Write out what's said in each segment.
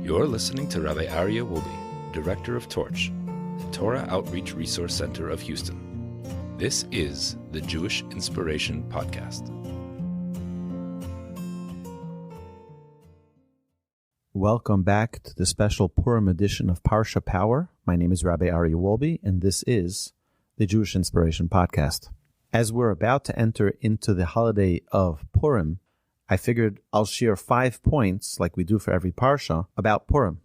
You're listening to Rabbi Aryeh Wolbe, Director of Torch, the Torah Outreach Resource Center of Houston. This is the Jewish Inspiration Podcast. Welcome back to the special Purim edition of Parsha Power. My name is Rabbi Aryeh Wolbe, and this is the Jewish Inspiration Podcast. As we're about to enter into the holiday of Purim, I figured I'll share 5 points, like we do for every Parsha, about Purim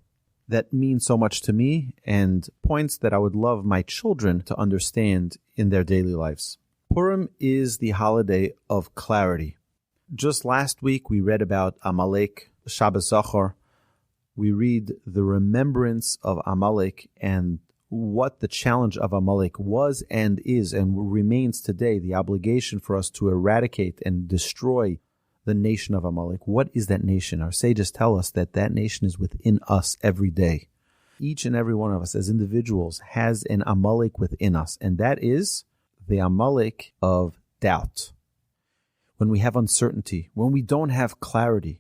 that mean so much to me and points that I would love my children to understand in their daily lives. Purim is the holiday of clarity. Just last week, we read about Amalek, Shabbos Zachor. We read the remembrance of Amalek and what the challenge of Amalek was and is and remains today, the obligation for us to eradicate and destroy the nation of Amalek. What is that nation? Our sages tell us that that nation is within us every day. Each and every one of us as individuals has an Amalek within us, and that is the Amalek of doubt. When we have uncertainty, when we don't have clarity.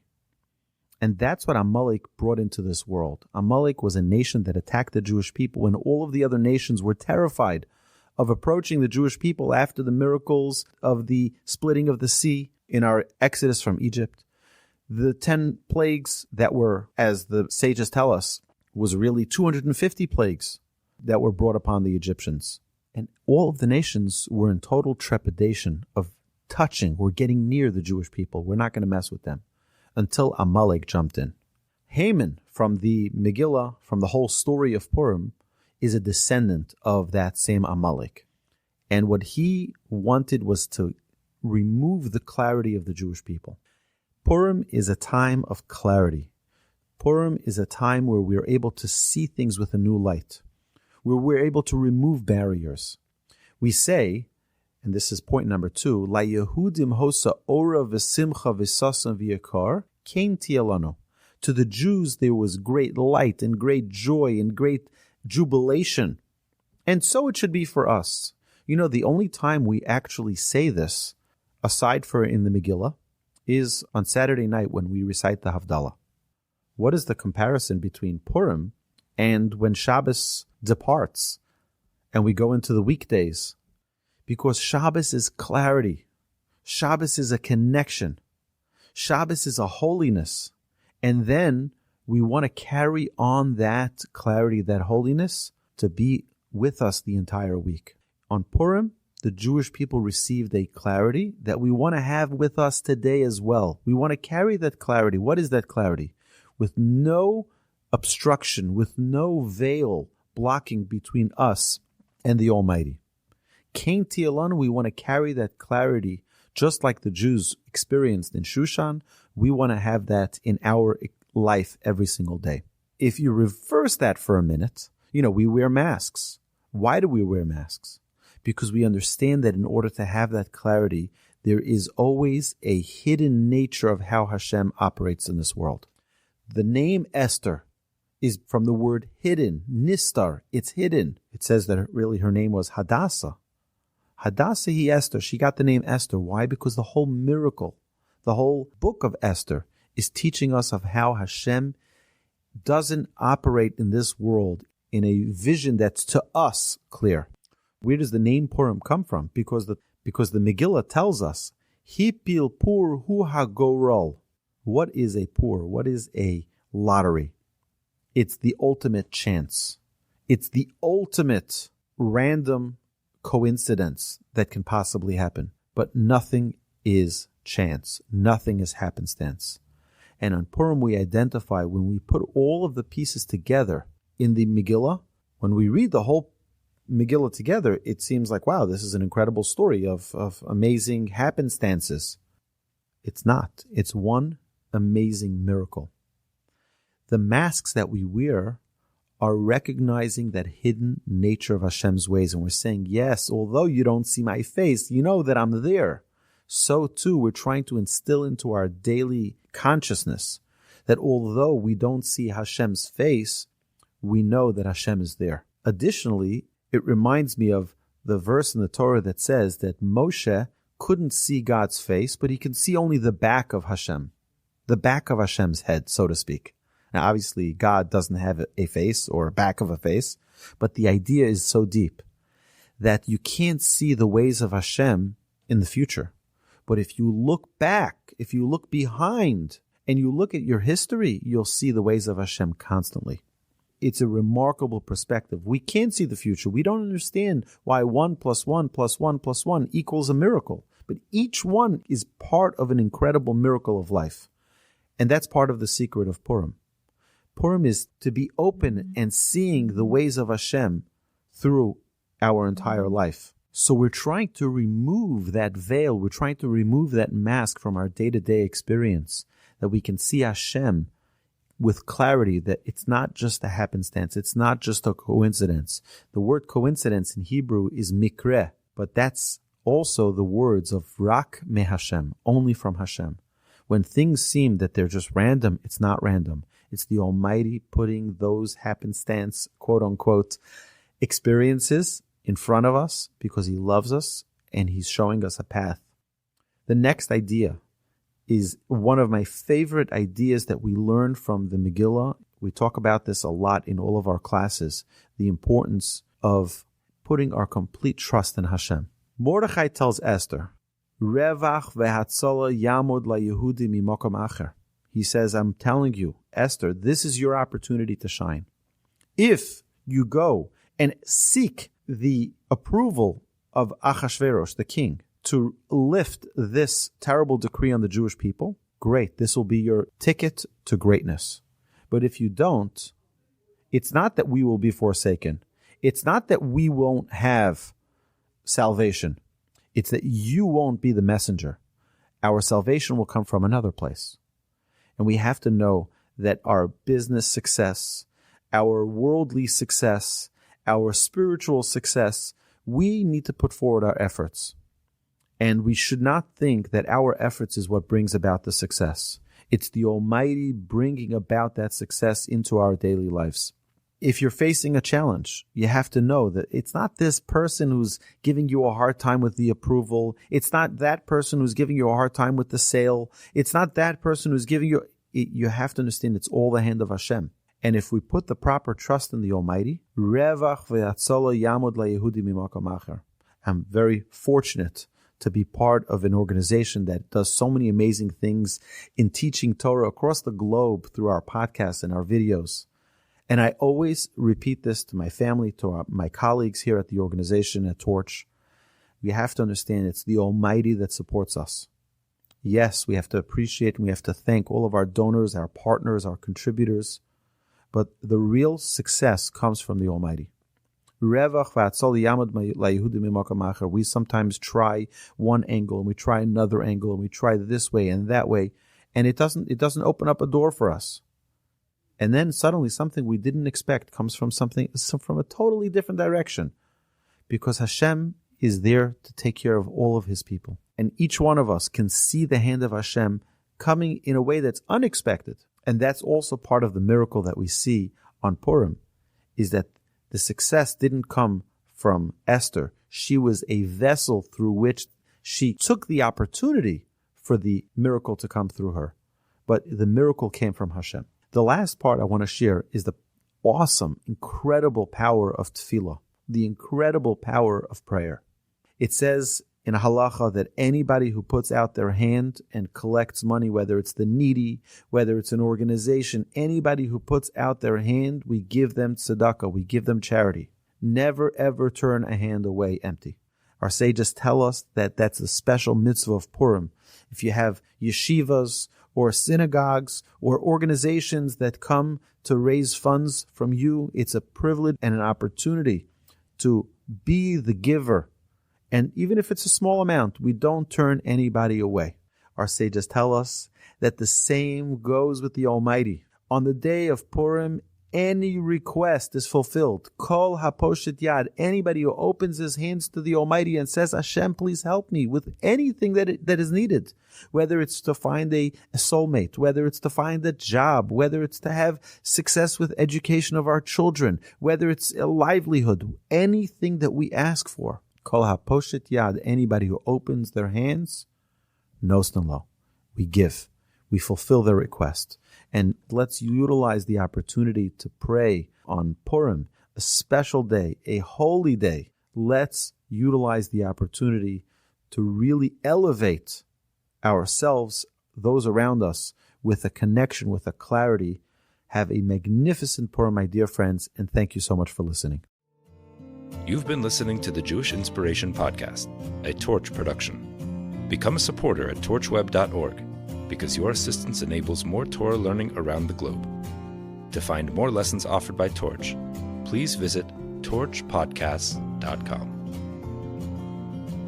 And that's what Amalek brought into this world. Amalek was a nation that attacked the Jewish people when all of the other nations were terrified of approaching the Jewish people after the miracles of the splitting of the sea in our exodus from Egypt. The 10 plagues that were, as the sages tell us, was really 250 plagues that were brought upon the Egyptians. And all of the nations were in total trepidation of touching or getting near the Jewish people. We're not going to mess with them. Until Amalek jumped in. Haman, from the Megillah, from the whole story of Purim, is a descendant of that same Amalek. And what he wanted was to remove the clarity of the Jewish people. Purim is a time of clarity. Purim is a time where we're able to see things with a new light, where we're able to remove barriers. We say, and this is point number 2, La Yehudim hosa ora v'simcha v'sasan v'yakar kein tielano. To the Jews there was great light and great joy and great jubilation. And so it should be for us. You know, the only time we actually say this, aside for in the Megillah, is on Saturday night when we recite the Havdalah. What is the comparison between Purim and when Shabbos departs and we go into the weekdays? Because Shabbos is clarity. Shabbos is a connection. Shabbos is a holiness. And then we want to carry on that clarity, that holiness, to be with us the entire week. On Purim, the Jewish people received a clarity that we want to have with us today as well. We want to carry that clarity. What is that clarity? With no obstruction, with no veil blocking between us and the Almighty. Kein tielanu, we want to carry that clarity just like the Jews experienced in Shushan. We want to have that in our life every single day. If you reverse that for a minute, we wear masks. Why do we wear masks? Because we understand that in order to have that clarity, there is always a hidden nature of how Hashem operates in this world. The name Esther is from the word hidden, nistar. It's hidden. It says that really her name was Hadassah. Hadassah hi Esther. She got the name Esther. Why? Because the whole miracle, the whole book of Esther is teaching us of how Hashem doesn't operate in this world in a vision that's to us clear. Where does the name Purim come from? Because the Megillah tells us, Hipil pur hu hagorol. What is a pur? What is a lottery? It's the ultimate chance. It's the ultimate random coincidence that can possibly happen. But nothing is chance. Nothing is happenstance. And on Purim we identify, when we put all of the pieces together in the Megillah, when we read the whole Megillah together, it seems like, wow, this is an incredible story of amazing happenstances. It's not. It's one amazing miracle. The masks that we wear are recognizing that hidden nature of Hashem's ways. And we're saying, yes, although you don't see my face, you know that I'm there. So too, we're trying to instill into our daily consciousness that although we don't see Hashem's face, we know that Hashem is there. Additionally, it reminds me of the verse in the Torah that says that Moshe couldn't see God's face, but he can see only the back of Hashem, the back of Hashem's head, so to speak. Now, obviously, God doesn't have a face or a back of a face, but the idea is so deep that you can't see the ways of Hashem in the future. But if you look back, if you look behind, and you look at your history, you'll see the ways of Hashem constantly. It's a remarkable perspective. We can't see the future. We don't understand why 1 + 1 + 1 + 1 equals a miracle. But each one is part of an incredible miracle of life. And that's part of the secret of Purim. Purim is to be open and seeing the ways of Hashem through our entire life. So we're trying to remove that veil. We're trying to remove that mask from our day-to-day experience, that we can see Hashem with clarity, that it's not just a happenstance. It's not just a coincidence. The word coincidence in Hebrew is mikre, but that's also the words of rak me Hashem, only from Hashem. When things seem that they're just random, it's not random. It's the Almighty putting those happenstance, quote unquote, experiences in front of us because He loves us and He's showing us a path. The next idea is one of my favorite ideas that we learn from the Megillah. We talk about this a lot in all of our classes, the importance of putting our complete trust in Hashem. Mordechai tells Esther, Revach ve'hatzola yamod la'Yehudi mimokom acher. He says, I'm telling you, Esther, this is your opportunity to shine. If you go and seek the approval of Achashverosh, the king, to lift this terrible decree on the Jewish people, great, this will be your ticket to greatness. But if you don't, it's not that we will be forsaken. It's not that we won't have salvation. It's that you won't be the messenger. Our salvation will come from another place. And we have to know that our business success, our worldly success, our spiritual success, we need to put forward our efforts. And we should not think that our efforts is what brings about the success. It's the Almighty bringing about that success into our daily lives. If you're facing a challenge, you have to know that it's not this person who's giving you a hard time with the approval. It's not that person who's giving you a hard time with the sale. It's not that person who's giving you... You have to understand it's all the hand of Hashem. And if we put the proper trust in the Almighty, I'm very fortunate to be part of an organization that does so many amazing things in teaching Torah across the globe through our podcasts and our videos. And I always repeat this to my family, to my colleagues here at the organization at Torch. We have to understand it's the Almighty that supports us. Yes, we have to appreciate and we have to thank all of our donors, our partners, our contributors. But the real success comes from the Almighty. We sometimes try one angle and we try another angle and we try this way and that way, and it doesn't open up a door for us. And then suddenly something we didn't expect comes from a totally different direction, because Hashem is there to take care of all of His people. And each one of us can see the hand of Hashem coming in a way that's unexpected. And that's also part of the miracle that we see on Purim, is that the success didn't come from Esther. She was a vessel through which she took the opportunity for the miracle to come through her. But the miracle came from Hashem. The last part I want to share is the awesome, incredible power of tefillah, the incredible power of prayer. It says in a halacha that anybody who puts out their hand and collects money, whether it's the needy, whether it's an organization, anybody who puts out their hand, we give them tzedakah, we give them charity. Never ever turn a hand away empty. Our sages tell us that that's the special mitzvah of Purim. If you have yeshivas or synagogues or organizations that come to raise funds from you, it's a privilege and an opportunity to be the giver. And even if it's a small amount, we don't turn anybody away. Our sages tell us that the same goes with the Almighty. On the day of Purim, any request is fulfilled. Kol haposhet yad, anybody who opens his hands to the Almighty and says, Hashem, please help me with anything that is needed. Whether it's to find a soulmate, whether it's to find a job, whether it's to have success with education of our children, whether it's a livelihood, anything that we ask for. Kol haposhet yad, anybody who opens their hands, nostan lo, we give, we fulfill their request. And let's utilize the opportunity to pray on Purim, a special day, a holy day. Let's utilize the opportunity to really elevate ourselves, those around us, with a connection, with a clarity. Have a magnificent Purim, my dear friends, and thank you so much for listening. You've been listening to the Jewish Inspiration Podcast, a Torch production. Become a supporter at torchweb.org, because your assistance enables more Torah learning around the globe. To find more lessons offered by Torch, please visit torchpodcasts.com.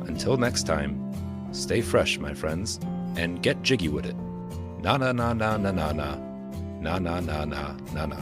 Until next time, stay fresh, my friends, and get jiggy with it. Na na na na na na na na na na na na na.